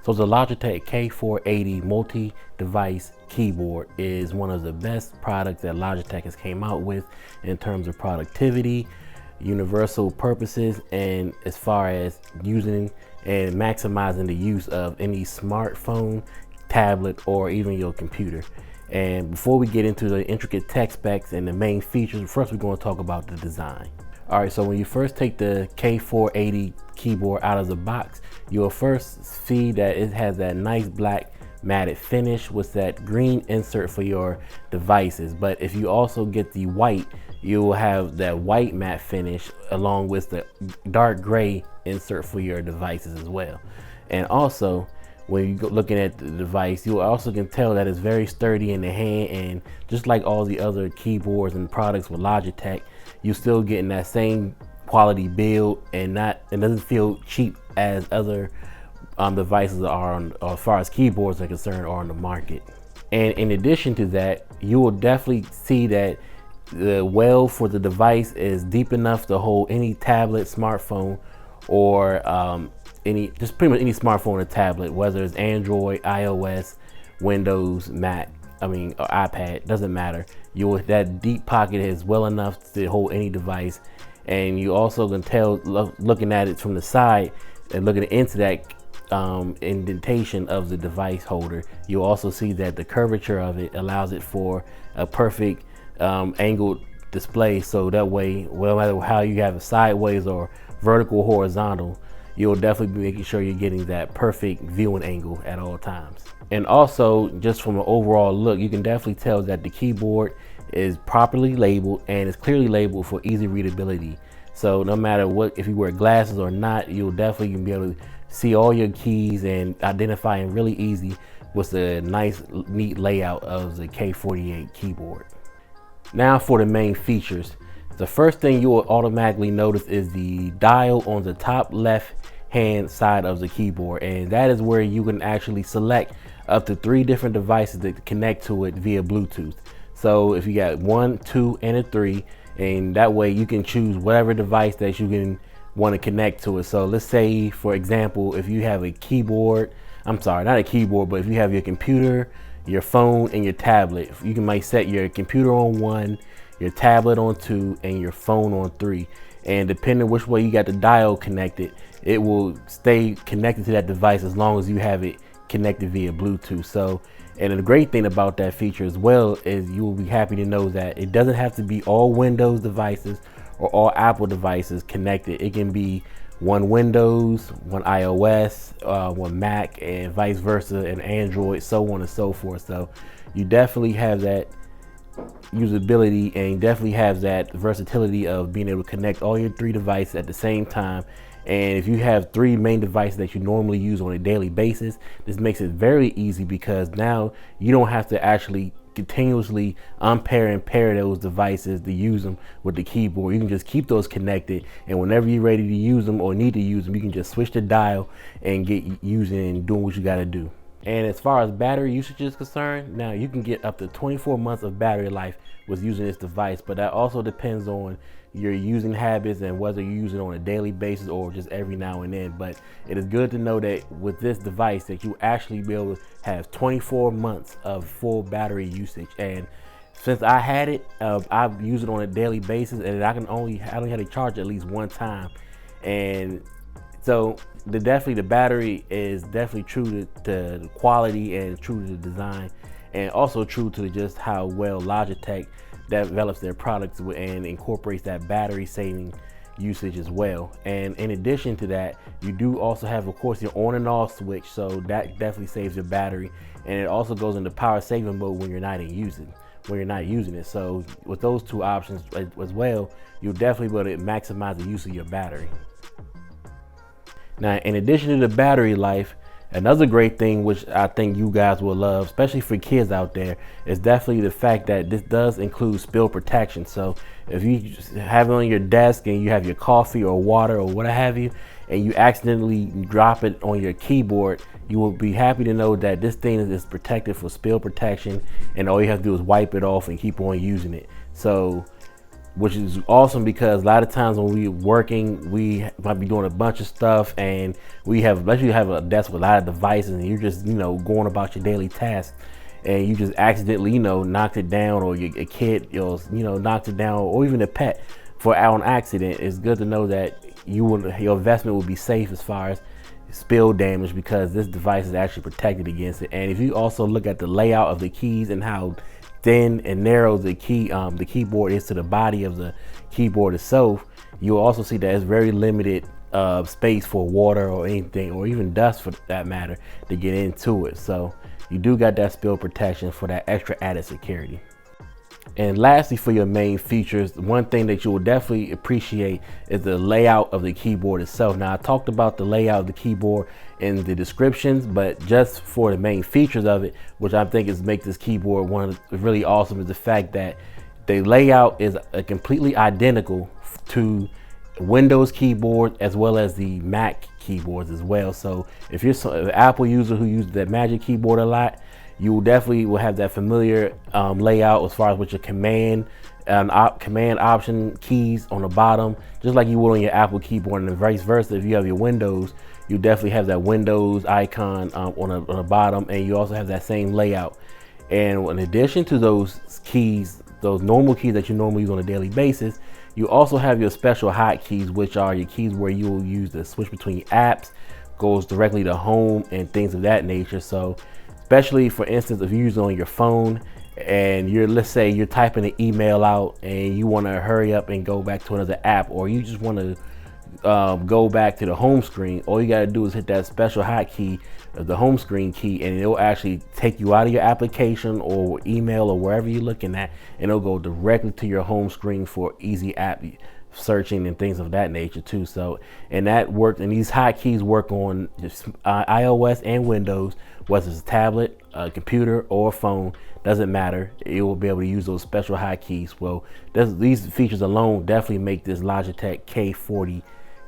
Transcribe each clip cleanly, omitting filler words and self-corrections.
So the Logitech K480 multi-device keyboard is one of the best products that Logitech has came out with in terms of productivity, universal purposes, and as far as using and maximizing the use of any smartphone, tablet, or even your computer. And before we get into the intricate tech specs and the main features, first we're going to talk about the design. All right, so when you first take the K480 keyboard out of the box, you'll first see that it has that nice black matted finish with that green insert for your devices. But if you also get the white, you will have that white matte finish along with the dark gray insert for your devices as well. And also, when you go looking at the device, you also can tell that it's very sturdy in the hand, and just like all the other keyboards and products with Logitech, you're still getting that same quality build, and it doesn't feel cheap as other devices are on, as far as keyboards are concerned, are on the market. And in addition to that, you will definitely see that the well for the device is deep enough to hold any tablet, smartphone, or just pretty much any smartphone or tablet, whether it's Android, iOS, Windows, Mac, or iPad, doesn't matter. That deep pocket is well enough to hold any device. And you also can tell, looking at it from the side and looking into that indentation of the device holder, you'll also see that the curvature of it allows it for a perfect angled display. So that way, no matter how you have it sideways or vertical, horizontal, you'll definitely be making sure you're getting that perfect viewing angle at all times. And also, just from an overall look, you can definitely tell that the keyboard is properly labeled and is clearly labeled for easy readability. So no matter what, if you wear glasses or not, you'll definitely be able to see all your keys and identify them really easy with the nice, neat layout of the K480 keyboard. Now for the main features. The first thing you will automatically notice is the dial on the top left hand side of the keyboard, and that is where you can actually select up to 3 different devices that connect to it via Bluetooth. So if you got 1, 2, and a 3, and that way you can choose whatever device that you can want to connect to it. So let's say, for example, if you have a keyboard, not a keyboard, but if you have your computer, your phone, and your tablet, you might set your computer on 1, your tablet on 2, and your phone on 3. And depending which way you got the dial connected, it will stay connected to that device as long as you have it connected via Bluetooth. So, and the great thing about that feature as well is you will be happy to know that it doesn't have to be all Windows devices or all Apple devices connected. It can be one Windows, one iOS, one Mac, and vice versa, and Android, so on and so forth. So you definitely have that usability and definitely have that versatility of being able to connect all your 3 devices at the same time. And if you have 3 main devices that you normally use on a daily basis, this makes it very easy, because now you don't have to actually continuously unpair and pair those devices to use them with the keyboard. You can just keep those connected, and whenever you're ready to use them or need to use them, you can just switch the dial and get using and doing what you got to do. And as far as battery usage is concerned, now you can get up to 24 months of battery life with using this device, but that also depends on your using habits and whether you use it on a daily basis or just every now and then. But it is good to know that with this device that you actually be able to have 24 months of full battery usage. And since I had it, I've used it on a daily basis, and I only had to charge it at least 1 time. And so the battery is definitely true to the quality and true to the design, and also true to just how well Logitech develops their products and incorporates that battery saving usage as well. And in addition to that, you do also have, of course, your on and off switch, so that definitely saves your battery, and it also goes into power saving mode when you're not using it. So with those 2 options as well, you'll definitely be able to maximize the use of your battery. Now, in addition to the battery life, another great thing which I think you guys will love, especially for kids out there, is definitely the fact that this does include spill protection. So if you have it on your desk and you have your coffee or water or what have you, and you accidentally drop it on your keyboard, you will be happy to know that this thing is protected for spill protection, and all you have to do is wipe it off and keep on using it. So which is awesome because a lot of times when we're working, we might be doing a bunch of stuff, and especially have a desk with a lot of devices, and you're just, going about your daily tasks, and you just accidentally, knocked it down, or a kid, knocked it down, or even a pet on accident. It's good to know that your investment will be safe as far as spill damage, because this device is actually protected against it. And if you also look at the layout of the keys and how thin and narrow the keyboard is to the body of the keyboard itself, you'll also see that it's very limited space for water or anything, or even dust for that matter, to get into it. So you do got that spill protection for that extra added security. And lastly, for your main features, one thing that you will definitely appreciate is the layout of the keyboard itself. Now, I talked about the layout of the keyboard in the descriptions, but just for the main features of it, which I think make this keyboard really awesome, is the fact that the layout is completely identical to Windows keyboard as well as the Mac keyboards as well. So if you're an Apple user who uses that Magic Keyboard a lot, you definitely will have that familiar layout as far as with your command option keys on the bottom, just like you would on your Apple keyboard, and vice versa. If you have your Windows, you definitely have that Windows icon on the bottom, and you also have that same layout. And in addition to those keys, those normal keys that you normally use on a daily basis, you also have your special hotkeys, which are your keys where you will use to switch between apps, goes directly to home and things of that nature. So especially, for instance, if you're using on your phone and let's say you're typing an email out and you want to hurry up and go back to another app, or you just want to go back to the home screen, all you got to do is hit that special hotkey, the home screen key, and it'll actually take you out of your application or email or wherever you're looking at, and it'll go directly to your home screen for easy app searching and things of that nature too. So, and that works, and these hotkeys work on iOS and Windows, whether it's a tablet, a computer, or a phone, doesn't matter. It will be able to use those special hotkeys. Well, these features alone definitely make this Logitech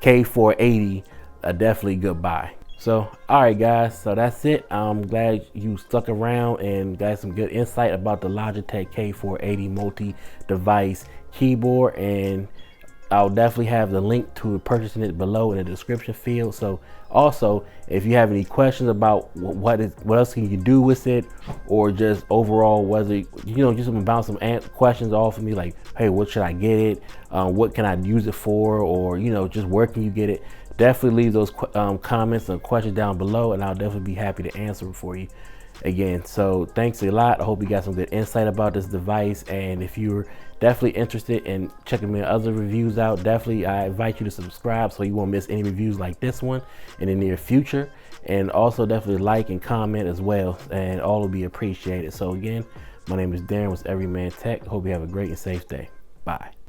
K480 a definitely good buy. So, all right guys, so that's it. I'm glad you stuck around and got some good insight about the Logitech K480 multi-device keyboard, and I'll definitely have the link to purchasing it below in the description field. So also, if you have any questions about what else can you do with it, or just overall whether just bounce some questions off of me, like, hey, what should I get it, what can I use it for, or just where can you get it, definitely leave those comments and questions down below, and I'll definitely be happy to answer them for you again. So thanks a lot. I hope you got some good insight about this device, and if you're definitely interested in checking my other reviews out, definitely I invite you to subscribe so you won't miss any reviews like this one in the near future, and also definitely like and comment as well, and all will be appreciated. So again, my name is Darren with Everyman Tech. Hope you have a great and safe day. Bye.